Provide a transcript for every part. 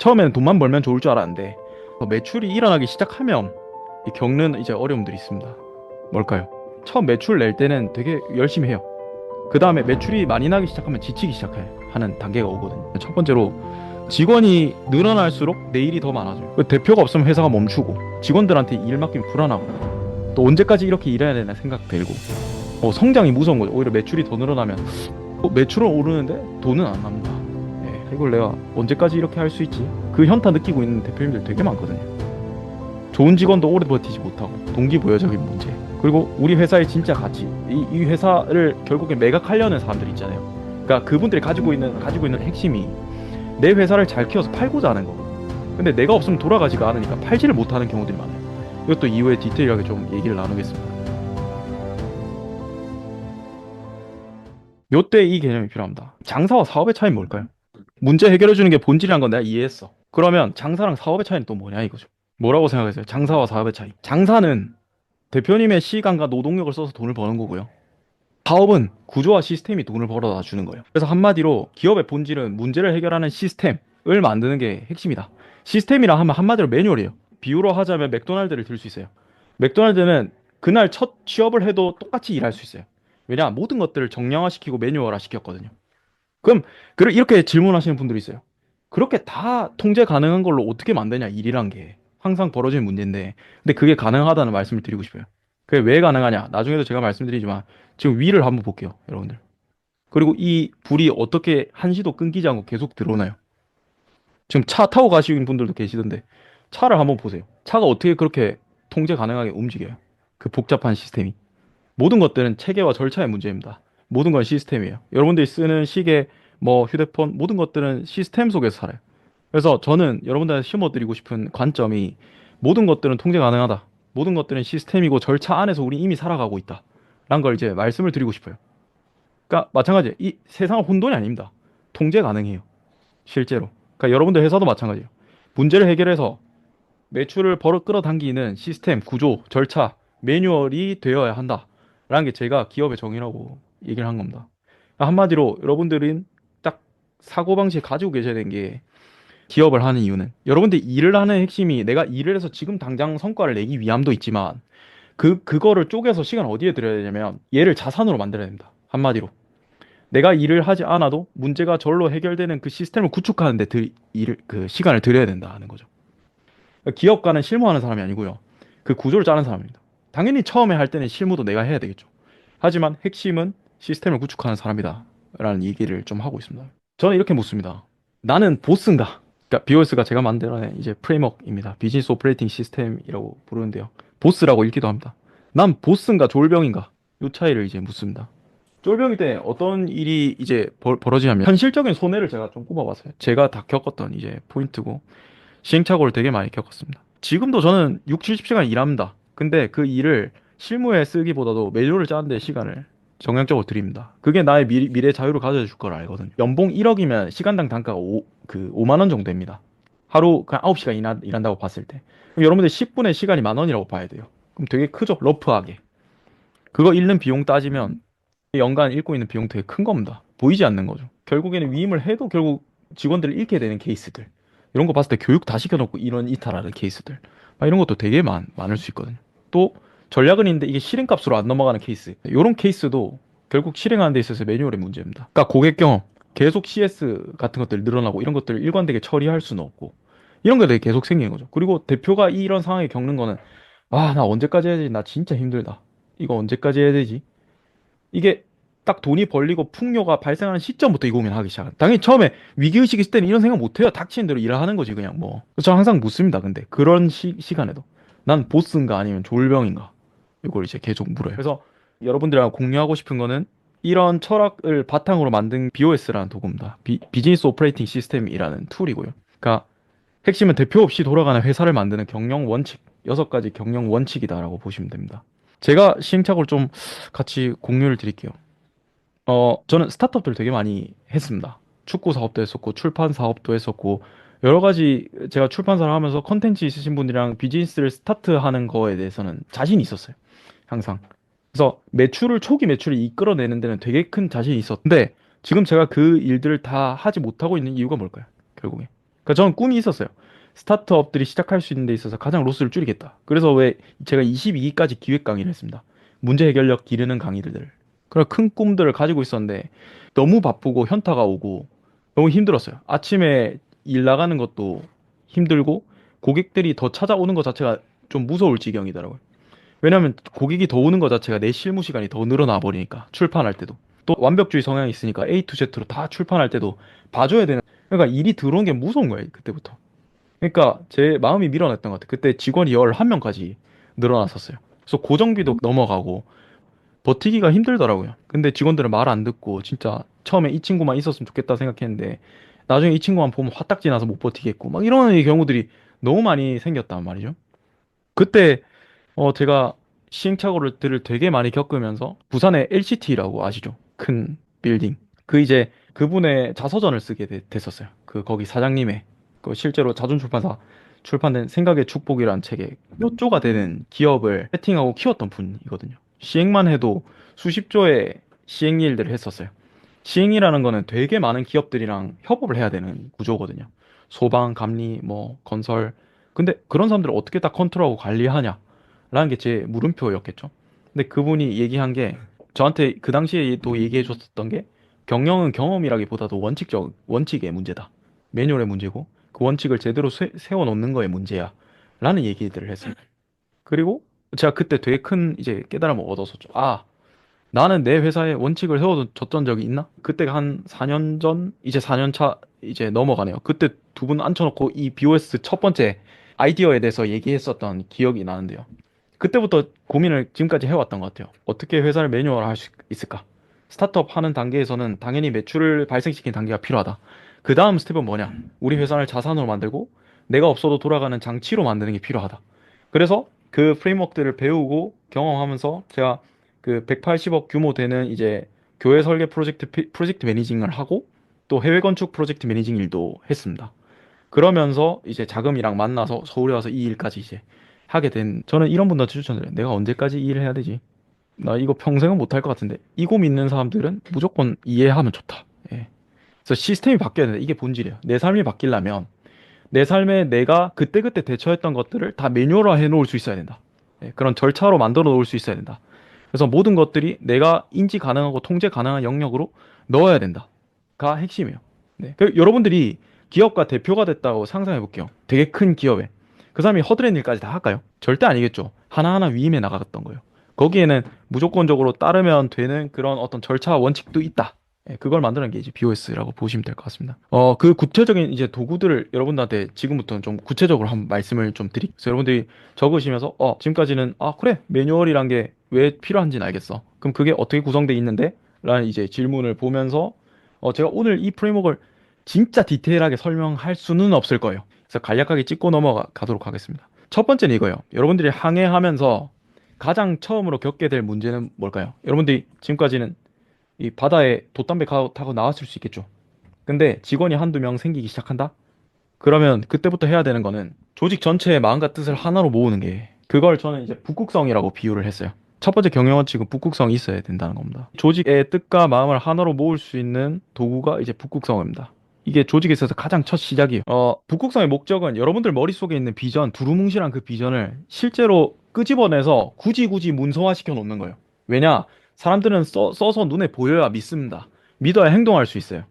처음에는 돈만 벌면 좋을 줄 알았는데 매출이 일어나기 시작하면 겪는 이제 어려움들이 있습니다. 뭘까요? 처음 매출 낼 때는 되게 열심히 해요. 그 다음에 매출이 많이 나기 시작하면 지치기 시작하는 단계가 오거든요. 첫 번째로 직원이 늘어날수록 내 일이 더 많아져요. 그 대표가 없으면 회사가 멈추고 직원들한테 일 맡기면 불안하고 또 언제까지 이렇게 일해야 되나 생각 들고 성장이 무서운 거죠. 오히려 매출이 더 늘어나면 매출은 오르는데 돈은 안 납니다. 이걸 내가 언제까지 이렇게 할 수 있지? 그 현타 느끼고 있는 대표님들 되게 많거든요. 좋은 직원도 오래 버티지 못하고 동기부여적인 문제, 그리고 우리 회사의 진짜 가치, 이 회사를 결국에 매각하려는 사람들 있잖아요. 그러니까 그분들이 가지고 있는 핵심이 내 회사를 잘 키워서 팔고자 하는 거고, 근데 내가 없으면 돌아가지가 않으니까 팔지를 못하는 경우들이 많아요. 이것도 이후에 디테일하게 좀 얘기를 나누겠습니다. 요때 이 개념이 필요합니다. 장사와 사업의 차이는 뭘까요? 문제 해결해 주는 게 본질이란 건 내가 이해했어. 그러면 장사랑 사업의 차이는 또 뭐냐 이거죠. 뭐라고 생각하세요? 장사와 사업의 차이. 장사는 대표님의 시간과 노동력을 써서 돈을 버는 거고요. 사업은 구조와 시스템이 돈을 벌어다 주는 거예요. 그래서 한마디로 기업의 본질은 문제를 해결하는 시스템을 만드는 게 핵심이다. 시스템이라 하면 한마디로 매뉴얼이에요. 비유로 하자면 맥도날드를 들 수 있어요. 맥도날드는 그날 첫 취업을 해도 똑같이 일할 수 있어요. 왜냐? 모든 것들을 정량화시키고 매뉴얼화 시켰거든요. 그럼 이렇게 질문하시는 분들이 있어요. 그렇게 다 통제 가능한 걸로 어떻게 만드냐, 일이란 게 항상 벌어지는 문제인데, 근데 그게 가능하다는 말씀을 드리고 싶어요. 그게 왜 가능하냐? 나중에도 제가 말씀드리지만 지금 위를 한번 볼게요, 여러분들. 그리고 이 불이 어떻게 한시도 끊기지 않고 계속 들어오나요? 지금 차 타고 가시는 분들도 계시던데 차를 한번 보세요. 차가 어떻게 그렇게 통제 가능하게 움직여요? 그 복잡한 시스템이. 모든 것들은 체계와 절차의 문제입니다. 모든 건 시스템이에요. 여러분들이 쓰는 시계, 뭐 휴대폰, 모든 것들은 시스템 속에서 살아요. 그래서 저는 여러분들한테 심어드리고 싶은 관점이 모든 것들은 통제 가능하다. 모든 것들은 시스템이고 절차 안에서 우리 이미 살아가고 있다. 라는 걸 이제 말씀을 드리고 싶어요. 그러니까 마찬가지예요. 이 세상은 혼돈이 아닙니다. 통제 가능해요. 실제로. 그러니까 여러분들 회사도 마찬가지예요. 문제를 해결해서 매출을 끌어당기는 시스템, 구조, 절차, 매뉴얼이 되어야 한다. 라는 게 제가 기업의 정의라고 얘기를 한 겁니다. 그러니까 한마디로 여러분들은 딱 사고방식 가지고 계셔야 되는 게, 기업을 하는 이유는 여러분들 일을 하는 핵심이 내가 일을 해서 지금 당장 성과를 내기 위함도 있지만 그거를 쪼개서 시간 어디에 들여야 되냐면 얘를 자산으로 만들어야 됩니다. 한마디로. 내가 일을 하지 않아도 문제가 절로 해결되는 그 시스템을 구축하는 데 그 시간을 들여야 된다 하는 거죠. 기업가는 실무하는 사람이 아니고요. 그 구조를 짜는 사람입니다. 당연히 처음에 할 때는 실무도 내가 해야 되겠죠. 하지만 핵심은 시스템을 구축하는 사람이다. 라는 얘기를 좀 하고 있습니다. 저는 이렇게 묻습니다. 나는 보스인가? 그러니까 BOS가 제가 만들어낸 이제 프레임워크입니다. 비즈니스 오퍼레이팅 시스템이라고 부르는데요. 보스라고 읽기도 합니다. 난 보스인가 졸병인가? 요 차이를 이제 묻습니다. 쫄병일 때 어떤 일이 이제 벌어지냐면 현실적인 손해를 제가 좀 꼽아봤어요. 제가 다 겪었던 이제 포인트고 시행착오를 되게 많이 겪었습니다. 지금도 저는 6, 70시간 일합니다. 근데 그 일을 실무에 쓰기보다도 매뉴얼을 짜는데 시간을 정량적으로 드립니다. 그게 나의 미래 자유를 가져다 줄 걸 알거든요. 연봉 1억이면 시간당 단가가 5만 원 정도입니다. 하루 그냥 9시간 일한다고 봤을 때. 그럼 여러분들 10분의 시간이 만 원이라고 봐야 돼요. 그럼 되게 크죠? 러프하게. 그거 잃는 비용 따지면 연간 잃고 있는 비용 되게 큰 겁니다. 보이지 않는 거죠. 결국에는 위임을 해도 결국 직원들을 잃게 되는 케이스들. 이런 거 봤을 때 교육 다 시켜놓고 이런 이탈하는 케이스들. 이런 것도 되게 많을 수 있거든요. 또 전략은 있는데 이게 실행값으로 안 넘어가는 케이스. 이런 케이스도 결국 실행하는 데 있어서 매뉴얼의 문제입니다. 그러니까 고객 경험, 계속 CS 같은 것들 늘어나고 이런 것들을 일관되게 처리할 수는 없고 이런 게 되게 계속 생기는 거죠. 그리고 대표가 이런 상황에 겪는 거는 나 언제까지 해야 되지? 나 진짜 힘들다. 이거 언제까지 해야 되지? 이게 딱 돈이 벌리고 풍요가 발생하는 시점부터 이 고민하기 시작한. 당연히 처음에 위기의식 있을 때는 이런 생각 못 해요. 닥치는 대로 일을 하는 거지 그냥 뭐. 그래서 저는 항상 묻습니다. 근데 그런 시간에도 난 보스인가 아니면 졸병인가 이걸 이제 계속 물어요. 그래서 여러분들이랑 공유하고 싶은 거는 이런 철학을 바탕으로 만든 BOS라는 도구입니다. 비즈니스 오퍼레이팅 시스템이라는 툴이고요. 그러니까 핵심은 대표 없이 돌아가는 회사를 만드는 경영 원칙, 6가지 경영 원칙이다라고 보시면 됩니다. 제가 시행착오를 좀 같이 공유를 드릴게요. 저는 스타트업들 되게 많이 했습니다. 축구 사업도 했었고, 출판 사업도 했었고, 여러 가지 제가 출판사를 하면서 컨텐츠 있으신 분들이랑 비즈니스를 스타트하는 거에 대해서는 자신이 있었어요. 항상. 그래서 초기 매출을 이끌어내는 데는 되게 큰 자신이 있었는데, 지금 제가 그 일들을 다 하지 못하고 있는 이유가 뭘까요? 결국에. 그러니까 저는 꿈이 있었어요. 스타트업들이 시작할 수 있는 데 있어서 가장 로스를 줄이겠다. 그래서 왜 제가 22기까지 기획 강의를 했습니다. 문제 해결력 기르는 강의들. 그런 큰 꿈들을 가지고 있었는데 너무 바쁘고 현타가 오고 너무 힘들었어요. 아침에 일 나가는 것도 힘들고 고객들이 더 찾아오는 것 자체가 좀 무서울 지경이더라고요. 왜냐하면 고객이 더 오는 것 자체가 내 실무 시간이 더 늘어나 버리니까 출판할 때도 또 완벽주의 성향이 있으니까 A to Z로 다 출판할 때도 봐줘야 되는 그러니까 일이 들어온 게 무서운 거예요 그때부터. 그러니까 제 마음이 밀어냈던 것 같아요. 그때 직원이 11명까지 늘어났었어요. 그래서 고정비도 넘어가고 버티기가 힘들더라고요. 근데 직원들은 말 안 듣고 진짜 처음에 이 친구만 있었으면 좋겠다 생각했는데 나중에 이 친구만 보면 화딱지 나서 못 버티겠고 막 이런 경우들이 너무 많이 생겼단 말이죠. 그때 제가 시행착오를 되게 많이 겪으면서 부산의 LCT라고 아시죠? 큰 빌딩. 그 이제 그분의 자서전을 쓰게 됐었어요. 그 거기 사장님의 그 실제로 자존출판사 출판된 생각의 축복이라는 책에 몇 조가 되는 기업을 세팅하고 키웠던 분이거든요. 시행만 해도 수십 조의 시행 일들을 했었어요. 시행이라는 거는 되게 많은 기업들이랑 협업을 해야 되는 구조거든요. 소방, 감리, 뭐 건설. 근데 그런 사람들을 어떻게 다 컨트롤하고 관리하냐? 라는 게 제 물음표였겠죠. 근데 그분이 얘기한 게 저한테 그 당시에 또 얘기해 줬었던 게 경영은 경험이라기보다도 원칙의 문제다. 매뉴얼의 문제고 그 원칙을 제대로 세워놓는 거의 문제야. 라는 얘기들을 했습니다. 그리고 제가 그때 되게 큰 이제 깨달음을 얻었었죠. 아, 나는 내 회사에 원칙을 세워줬던 적이 있나? 그때가 한 4년 전, 이제 4년 차 이제 넘어가네요. 그때 두 분 앉혀놓고 이 BOS 첫 번째 아이디어에 대해서 얘기했었던 기억이 나는데요. 그때부터 고민을 지금까지 해왔던 것 같아요. 어떻게 회사를 매뉴얼화 할 수 있을까? 스타트업 하는 단계에서는 당연히 매출을 발생시키는 단계가 필요하다. 그 다음 스텝은 뭐냐? 우리 회사를 자산으로 만들고 내가 없어도 돌아가는 장치로 만드는 게 필요하다. 그래서 그 프레임워크들을 배우고 경험하면서 제가 그 180억 규모 되는 이제 교회 설계 프로젝트 매니징을 하고 또 해외 건축 프로젝트 매니징 일도 했습니다. 그러면서 이제 자금이랑 만나서 서울에 와서 이 일까지 이제 하게 된 저는 이런 분들한테 추천드려요. 내가 언제까지 이 일을 해야 되지? 나 이거 평생은 못할 것 같은데 이고 믿는 사람들은 무조건 이해하면 좋다. 예. 그래서 시스템이 바뀌어야 된다. 이게 본질이에요. 내 삶이 바뀌려면 내 삶에 내가 그때그때 대처했던 것들을 다 매뉴얼화 해 놓을 수 있어야 된다. 예, 그런 절차로 만들어 놓을 수 있어야 된다. 그래서 모든 것들이 내가 인지 가능하고 통제 가능한 영역으로 넣어야 된다.가 핵심이에요. 네. 여러분들이 기업가 대표가 됐다고 상상해 볼게요. 되게 큰 기업에. 그 사람이 허드렛 일까지 다 할까요? 절대 아니겠죠. 하나하나 위임해 나갔던 거예요. 거기에는 무조건적으로 따르면 되는 그런 어떤 절차 원칙도 있다. 예, 그걸 만드는 게 이제 BOS라고 보시면 될 것 같습니다. 그 구체적인 이제 도구들을 여러분들한테 지금부터는 좀 구체적으로 한번 말씀을 좀 드릴게요. 그래서 여러분들이 적으시면서, 지금까지는, 아, 그래, 매뉴얼이란 게 왜 필요한지는 알겠어. 그럼 그게 어떻게 구성돼 있는데? 라는 이제 질문을 보면서, 제가 오늘 이 프레임워크를 진짜 디테일하게 설명할 수는 없을 거예요. 그래서 간략하게 짚고 넘어가도록 하겠습니다. 첫 번째는 이거예요. 여러분들이 항해하면서 가장 처음으로 겪게 될 문제는 뭘까요? 여러분들이 지금까지는 이 바다에 돛담배 타고 나왔을 수 있겠죠. 근데 직원이 한두 명 생기기 시작한다? 그러면 그때부터 해야 되는 거는 조직 전체의 마음과 뜻을 하나로 모으는 게 그걸 저는 이제 북극성이라고 비유를 했어요. 첫 번째 경영원칙은 북극성이 있어야 된다는 겁니다. 조직의 뜻과 마음을 하나로 모을 수 있는 도구가 이제 북극성입니다. 이게 조직에 있어서 가장 첫 시작이에요. 북극성의 목적은 여러분들 머릿속에 있는 비전, 두루뭉실한 그 비전을 실제로 끄집어내서 굳이 문서화시켜 놓는 거예요. 왜냐? 사람들은 써서 눈에 보여야 믿습니다. 믿어야 행동할 수 있어요.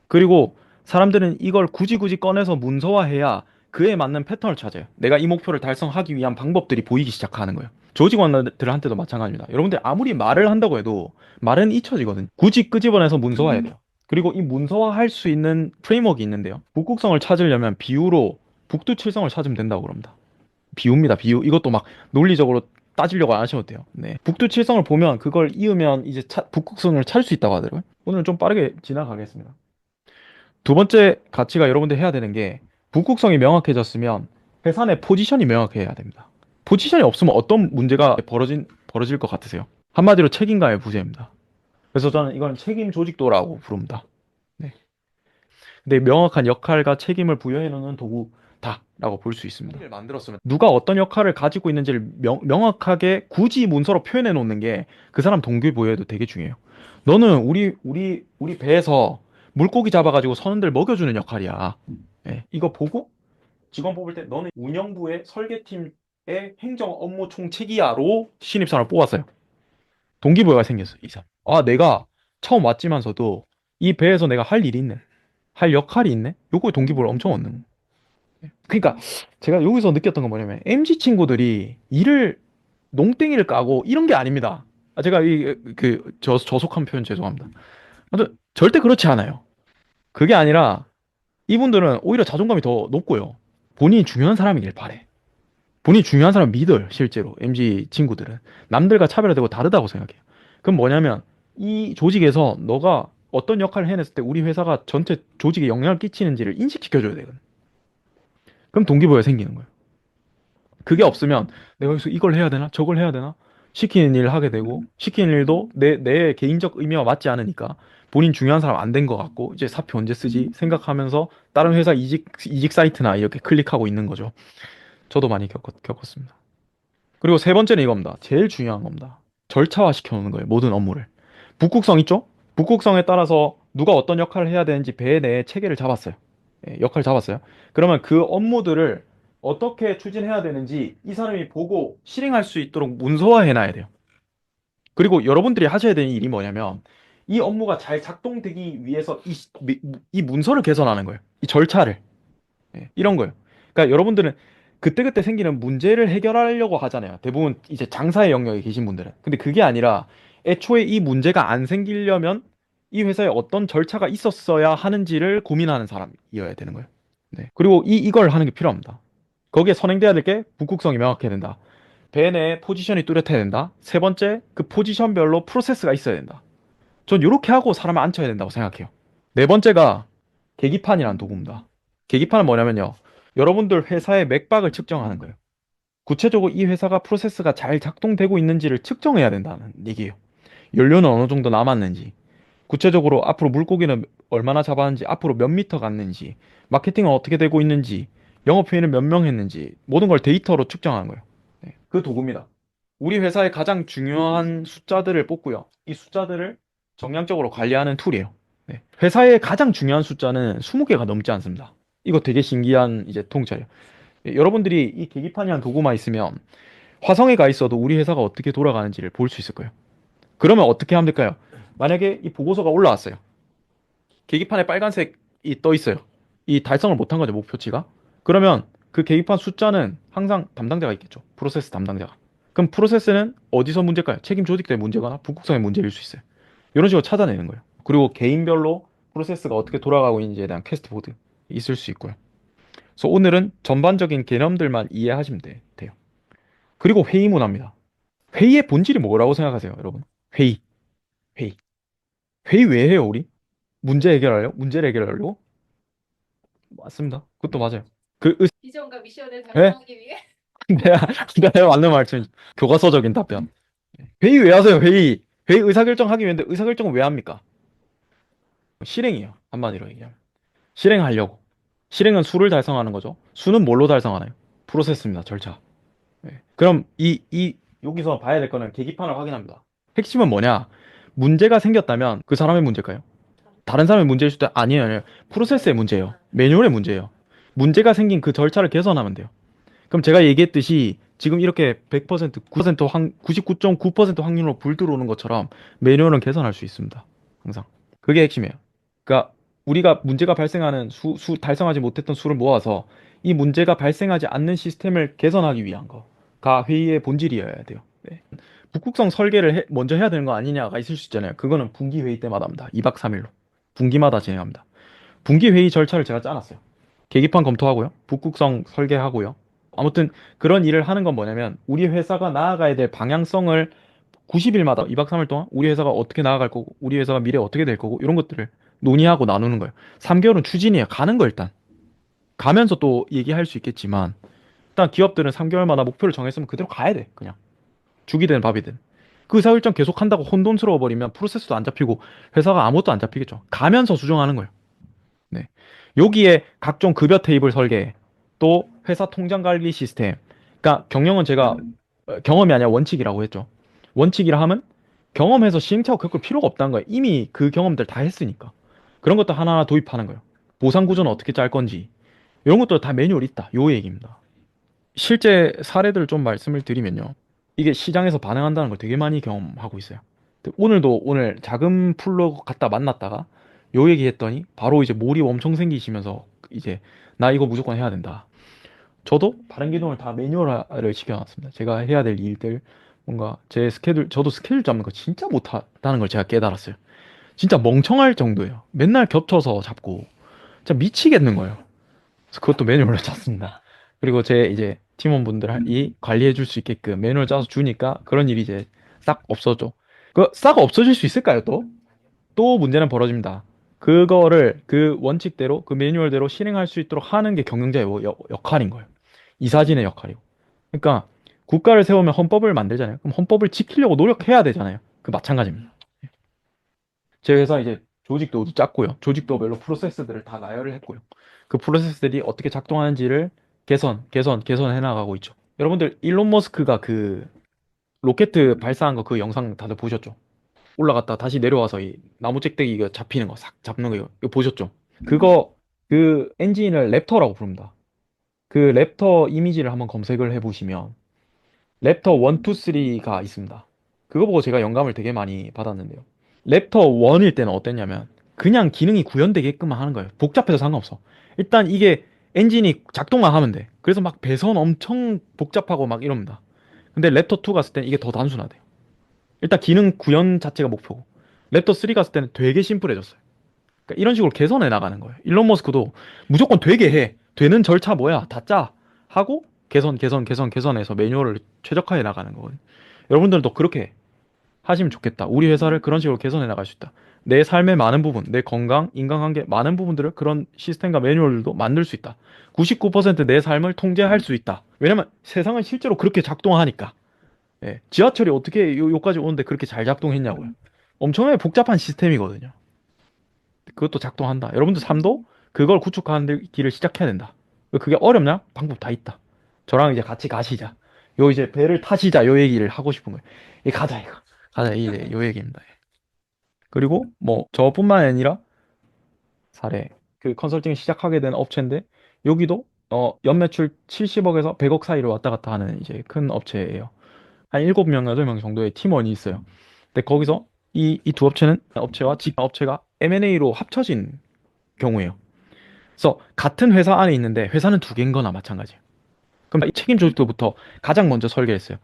그리고 사람들은 이걸 굳이 꺼내서 문서화해야 그에 맞는 패턴을 찾아요. 내가 이 목표를 달성하기 위한 방법들이 보이기 시작하는 거예요. 조직원들한테도 마찬가지입니다. 여러분들 아무리 말을 한다고 해도 말은 잊혀지거든요. 굳이 끄집어내서 문서화해야 돼요. 그리고 이 문서화할 수 있는 프레임워크가 있는데요. 북극성을 찾으려면 비유로 북두칠성을 찾으면 된다고 그럽니다. 비유입니다, 비유. 이것도 막 논리적으로 따지려고 안 하셔도 돼요. 네. 북두칠성을 보면 그걸 이으면 이제 북극성을 찾을 수 있다고 하더라고요. 오늘은 좀 빠르게 지나가겠습니다. 두 번째 가치가 여러분들 해야 되는 게 북극성이 명확해졌으면 회사 내 포지션이 명확해야 됩니다. 포지션이 없으면 어떤 문제가 벌어질 것 같으세요? 한마디로 책임감의 부재입니다. 그래서 저는 이건 책임 조직도라고 부릅니다. 네. 근데 명확한 역할과 책임을 부여해 놓는 도구다라고 볼 수 있습니다. 를 만들었으면 누가 어떤 역할을 가지고 있는지를 명확하게 굳이 문서로 표현해 놓는 게 그 사람 동기부여에도 되게 중요해요. 너는 우리 배에서 물고기 잡아가지고 선원들 먹여주는 역할이야. 예, 이거 보고 직원 뽑을 때 너는 운영부의 설계팀의 행정 업무 총책이야로 신입사원을 뽑았어요. 동기부여가 생겼어, 이 사람. 아, 내가 처음 왔지만서도 이 배에서 내가 할 일이 있네. 할 역할이 있네. 요거에 동기부여를 엄청 얻는 거예요. 그러니까 제가 여기서 느꼈던 건 뭐냐면 MZ 친구들이 일을 농땡이를 까고 이런 게 아닙니다. 아, 제가 저속한 표현 죄송합니다. 아무튼 절대 그렇지 않아요. 그게 아니라 이분들은 오히려 자존감이 더 높고요. 본인이 중요한 사람이길 바래. 본인이 중요한 사람 믿어요, 실제로. MZ 친구들은. 남들과 차별화되고 다르다고 생각해요. 그럼 뭐냐면, 이 조직에서 너가 어떤 역할을 해냈을 때 우리 회사가 전체 조직에 영향을 끼치는지를 인식시켜줘야 되거든. 그럼 동기부여가 생기는 거예요. 그게 없으면 내가 여기서 이걸 해야 되나? 저걸 해야 되나? 시키는 일을 하게 되고, 시키는 일도 내 개인적 의미와 맞지 않으니까 본인 중요한 사람 안 된 것 같고, 이제 사표 언제 쓰지? 생각하면서 다른 회사 이직 사이트나 이렇게 클릭하고 있는 거죠. 저도 많이 겪었습니다. 그리고 세 번째는 이겁니다. 제일 중요한 겁니다. 절차화 시켜놓는 거예요. 모든 업무를. 북극성 있죠? 북극성에 따라서 누가 어떤 역할을 해야 되는지 배 내에 체계를 잡았어요. 예, 역할 잡았어요. 그러면 그 업무들을 어떻게 추진해야 되는지 이 사람이 보고 실행할 수 있도록 문서화해 놔야 돼요. 그리고 여러분들이 하셔야 되는 일이 뭐냐면 이 업무가 잘 작동되기 위해서 이 문서를 개선하는 거예요. 이 절차를. 예, 이런 거예요. 그러니까 여러분들은 그때그때 생기는 문제를 해결하려고 하잖아요. 대부분 이제 장사의 영역에 계신 분들은. 근데 그게 아니라 애초에 이 문제가 안 생기려면 이 회사에 어떤 절차가 있었어야 하는지를 고민하는 사람이어야 되는 거예요. 네. 그리고 이걸 하는 게 필요합니다. 거기에 선행돼야 될 게 북극성이 명확해야 된다. 배 내에 포지션이 뚜렷해야 된다. 세 번째, 그 포지션별로 프로세스가 있어야 된다. 전 이렇게 하고 사람을 앉혀야 된다고 생각해요. 네 번째가 계기판이라는 도구입니다. 계기판은 뭐냐면요. 여러분들 회사의 맥박을 측정하는 거예요. 구체적으로 이 회사가 프로세스가 잘 작동되고 있는지를 측정해야 된다는 얘기예요. 연료는 어느 정도 남았는지, 구체적으로 앞으로 물고기는 얼마나 잡았는지, 앞으로 몇 미터 갔는지, 마케팅은 어떻게 되고 있는지, 영업회의는 몇 명 했는지, 모든 걸 데이터로 측정하는 거예요. 네, 그 도구입니다. 우리 회사의 가장 중요한 숫자들을 뽑고요. 이 숫자들을 정량적으로 관리하는 툴이에요. 네. 회사의 가장 중요한 숫자는 20개가 넘지 않습니다. 이거 되게 신기한 이제 통찰이에요. 예, 여러분들이 이 계기판이란 도구만 있으면 화성에 가 있어도 우리 회사가 어떻게 돌아가는지를 볼 수 있을 거예요. 그러면 어떻게 하면 될까요? 만약에 이 보고서가 올라왔어요. 계기판에 빨간색이 떠 있어요. 이 달성을 못한 거죠, 목표치가. 그러면 그 계기판 숫자는 항상 담당자가 있겠죠. 프로세스 담당자가. 그럼 프로세스는 어디서 문제일까요? 책임 조직 때문에 문제거나 북극성의 문제일 수 있어요. 이런 식으로 찾아내는 거예요. 그리고 개인별로 프로세스가 어떻게 돌아가고 있는지에 대한 퀘스트 보드 있을 수 있고요. 그래서 오늘은 전반적인 개념들만 이해하시면 돼요. 그리고 회의 문화입니다. 회의의 본질이 뭐라고 생각하세요, 여러분? 회의. 회의. 회의 왜 해요, 우리? 문제 해결하려고? 문제를 해결하려고? 맞습니다. 그것도 맞아요. 그, 비전과 미션을 예? 달성하기 위해 내가, 내가 맞는 말씀, 교과서적인 답변. 회의 왜 하세요, 회의? 회의 의사결정 하기 위한데 의사결정은 왜 합니까? 실행이에요. 한마디로 얘기하면. 실행하려고. 실행은 수를 달성하는 거죠. 수는 뭘로 달성하나요? 프로세스입니다, 절차. 네. 그럼 여기서 봐야 될 거는 계기판을 확인합니다. 핵심은 뭐냐? 문제가 생겼다면 그 사람의 문제일까요? 다른 사람의 문제일 수도 아니에요. 아니에요. 프로세스의 문제예요. 매뉴얼의 문제예요. 문제가 생긴 그 절차를 개선하면 돼요. 그럼 제가 얘기했듯이 지금 이렇게 100%, 9% 99.9% 확률로 불 들어오는 것처럼 매뉴얼은 개선할 수 있습니다. 항상. 그게 핵심이에요. 그러니까 우리가 문제가 발생하는 달성하지 못했던 수를 모아서 이 문제가 발생하지 않는 시스템을 개선하기 위한 거가 회의의 본질이어야 돼요. 네. 북극성 설계를 먼저 해야 되는 거 아니냐가 있을 수 있잖아요. 그거는 분기 회의 때마다 합니다. 2박 3일로. 분기마다 진행합니다. 분기 회의 절차를 제가 짜놨어요. 계기판 검토하고요. 북극성 설계하고요. 아무튼 그런 일을 하는 건 뭐냐면 우리 회사가 나아가야 될 방향성을 90일마다 2박 3일 동안 우리 회사가 어떻게 나아갈 거고 우리 회사가 미래 어떻게 될 거고 이런 것들을 논의하고 나누는 거예요. 3개월은 추진이에요. 가는 거 일단. 가면서 또 얘기할 수 있겠지만 일단 기업들은 3개월마다 목표를 정했으면 그대로 가야 돼. 그냥. 죽이든 밥이든. 그 의사 일정 계속 한다고 혼돈스러워 버리면 프로세스도 안 잡히고 회사가 아무것도 안 잡히겠죠. 가면서 수정하는 거예요. 네. 여기에 각종 급여 테이블 설계, 또 회사 통장 관리 시스템. 그러니까 경영은 제가 경험이 아니라 원칙이라고 했죠. 원칙이라 하면 경험해서 시행착오 겪을 필요가 없다는 거예요. 이미 그 경험들 다 했으니까. 그런 것도 하나하나 도입하는 거예요. 보상 구조는 어떻게 짤 건지, 이런 것도 다 매뉴얼 있다. 요 얘기입니다. 실제 사례들을 좀 말씀을 드리면요. 이게 시장에서 반응한다는 걸 되게 많이 경험하고 있어요. 오늘도 오늘 자금 풀로 갖다 만났다가 요 얘기했더니 바로 이제 몰입 엄청 생기시면서 이제 나 이거 무조건 해야 된다. 저도 다른 기능을 다 매뉴얼화를 시켜놨습니다. 제가 해야 될 일들, 뭔가 제 스케줄, 저도 스케줄 잡는 거 진짜 못하다는 걸 제가 깨달았어요. 진짜 멍청할 정도예요. 맨날 겹쳐서 잡고 진짜 미치겠는 거예요. 그래서 그것도 매뉴얼로 짰습니다. 그리고 제 이제 팀원분들이 관리해 줄 수 있게끔 매뉴얼 짜서 주니까 그런 일이 이제 싹 없어져. 그 싹 없어질 수 있을까요, 또? 또 문제는 벌어집니다. 그거를 그 원칙대로, 그 매뉴얼대로 실행할 수 있도록 하는 게 경영자의 역할인 거예요. 이사진의 역할이고. 그러니까 국가를 세우면 헌법을 만들잖아요. 그럼 헌법을 지키려고 노력해야 되잖아요. 그 마찬가지입니다. 제 회사 이제 조직도도 짰고요. 조직도별로 프로세스들을 다 나열을 했고요. 그 프로세스들이 어떻게 작동하는지를 개선해 나가고 있죠. 여러분들 일론 머스크가 그 로켓 발사한 거 그 영상 다들 보셨죠? 올라갔다 다시 내려와서 이 나무 잭대기 이거 잡히는 거 싹 잡는 거 이거 보셨죠? 그거 그 엔진을 랩터라고 부릅니다. 그 랩터 이미지를 한번 검색을 해보시면 랩터 1, 2, 3가 있습니다. 그거 보고 제가 영감을 되게 많이 받았는데요. 랩터 1일 때는 어땠냐면 그냥 기능이 구현되게끔만 하는 거예요. 복잡해도 상관없어. 일단 이게 엔진이 작동만 하면 돼. 그래서 막 배선 엄청 복잡하고 막 이럽니다. 근데 랩터 2 갔을 때는 이게 더 단순하대요. 일단 기능 구현 자체가 목표고 랩터 3 갔을 때는 되게 심플해졌어요. 그러니까 이런 식으로 개선해 나가는 거예요. 일론 머스크도 무조건 되게 해. 되는 절차 뭐야? 다 짜. 하고 개선해서 매뉴얼을 최적화해 나가는 거거든요. 여러분들도 그렇게 하시면 좋겠다. 우리 회사를 그런 식으로 개선해 나갈 수 있다. 내 삶의 많은 부분, 내 건강, 인간관계 많은 부분들을 그런 시스템과 매뉴얼도 만들 수 있다. 99%내 삶을 통제할 수 있다. 왜냐면 세상은 실제로 그렇게 작동하니까. 예, 지하철이 어떻게 요까지 오는데 그렇게 잘 작동했냐고요. 엄청나게 복잡한 시스템이거든요. 그것도 작동한다. 여러분들 삶도 그걸 구축하는 길을 시작해야 된다. 그게 어렵냐? 방법 다 있다. 저랑 이제 같이 가시자. 요 이제 배를 타시자. 요 얘기를 하고 싶은 거예요. 이 가자 이거. 가자 이제 요 얘기입니다. 그리고 뭐 저뿐만 아니라 사례 그 컨설팅을 시작하게 된 업체인데 여기도 연매출 70억에서 100억 사이로 왔다 갔다 하는 이제 큰 업체예요. 한 7명, 8명 정도의 팀원이 있어요. 근데 거기서 이 두 업체는 업체와 지 업체가 M&A로 합쳐진 경우예요. 그래서 같은 회사 안에 있는데 회사는 두 개인 거나 마찬가지예요. 그럼 이 책임 조직도부터 가장 먼저 설계했어요.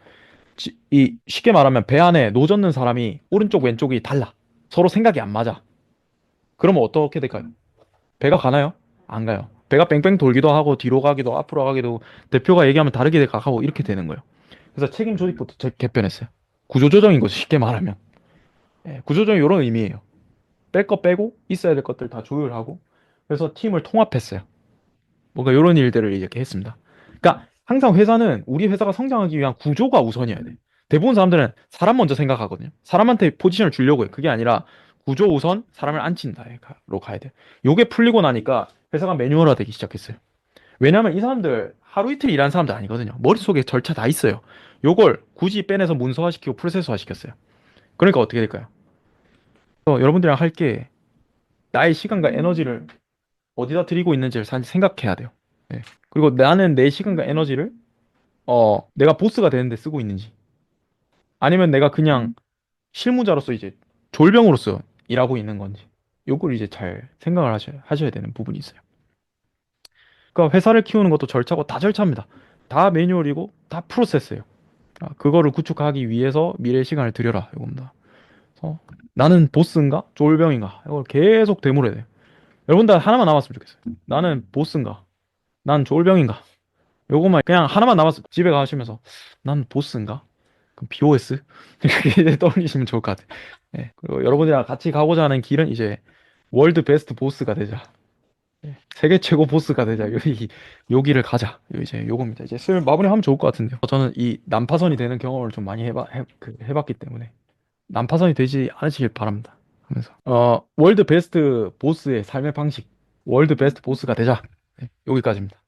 이 쉽게 말하면 배 안에 노 젓는 사람이 오른쪽 왼쪽이 달라. 서로 생각이 안 맞아. 그러면 어떻게 될까요? 배가 가나요? 안 가요. 배가 뺑뺑 돌기도 하고 뒤로 가기도 앞으로 가기도 대표가 얘기하면 다르게 가고 이렇게 되는 거예요. 그래서 책임 조직부터 개편했어요. 구조조정인 거죠. 쉽게 말하면. 예, 구조조정이 이런 의미예요. 뺄 거 빼고 있어야 될 것들 다 조율하고 그래서 팀을 통합했어요. 뭔가 이런 일들을 이렇게 했습니다. 그러니까 항상 회사는 우리 회사가 성장하기 위한 구조가 우선이어야 돼. 대부분 사람들은 사람 먼저 생각하거든요. 사람한테 포지션을 주려고 해. 그게 아니라 구조 우선 사람을 앉힌다로 가야 돼. 요게 풀리고 나니까 회사가 매뉴얼화 되기 시작했어요. 왜냐면 이 사람들 하루 이틀 일하는 사람들 아니거든요. 머릿속에 절차 다 있어요. 요걸 굳이 빼내서 문서화시키고 프로세스화 시켰어요. 그러니까 어떻게 될까요? 여러분들이랑 할 게 나의 시간과 에너지를 어디다 드리고 있는지를 사실 생각해야 돼요. 네. 그리고 나는 내 시간과 에너지를 내가 보스가 되는데 쓰고 있는지 아니면 내가 그냥 실무자로서 이제 졸병으로서 일하고 있는 건지 요걸 이제 잘 생각을 하셔야 되는 부분이 있어요. 그러니까 회사를 키우는 것도 절차고 다 절차입니다. 다 매뉴얼이고 다 프로세스예요. 그거를 구축하기 위해서 미래의 시간을 들여라 이겁니다. 그래서 나는 보스인가 졸병인가 이걸 계속 되물어야 돼요. 여러분들 하나만 남았으면 좋겠어요. 나는 보스인가 난 졸병인가 요것만 그냥 하나만 남았어. 집에 가시면서 난 보스인가? 그럼 BOS? 이렇게 떠올리시면 좋을 것 같아요. 예. 그리고 여러분들이랑 같이 가고자 하는 길은 이제 월드 베스트 보스가 되자. 예. 세계 최고 보스가 되자. 요 길을 가자. 이제 요겁니다. 이제 슬 마무리하면 좋을 것 같은데요. 저는 이 난파선이 되는 경험을 좀 많이 해봤기 때문에 난파선이 되지 않으시길 바랍니다. 하면서 월드 베스트 보스의 삶의 방식, 월드 베스트 보스가 되자. 네, 여기까지입니다.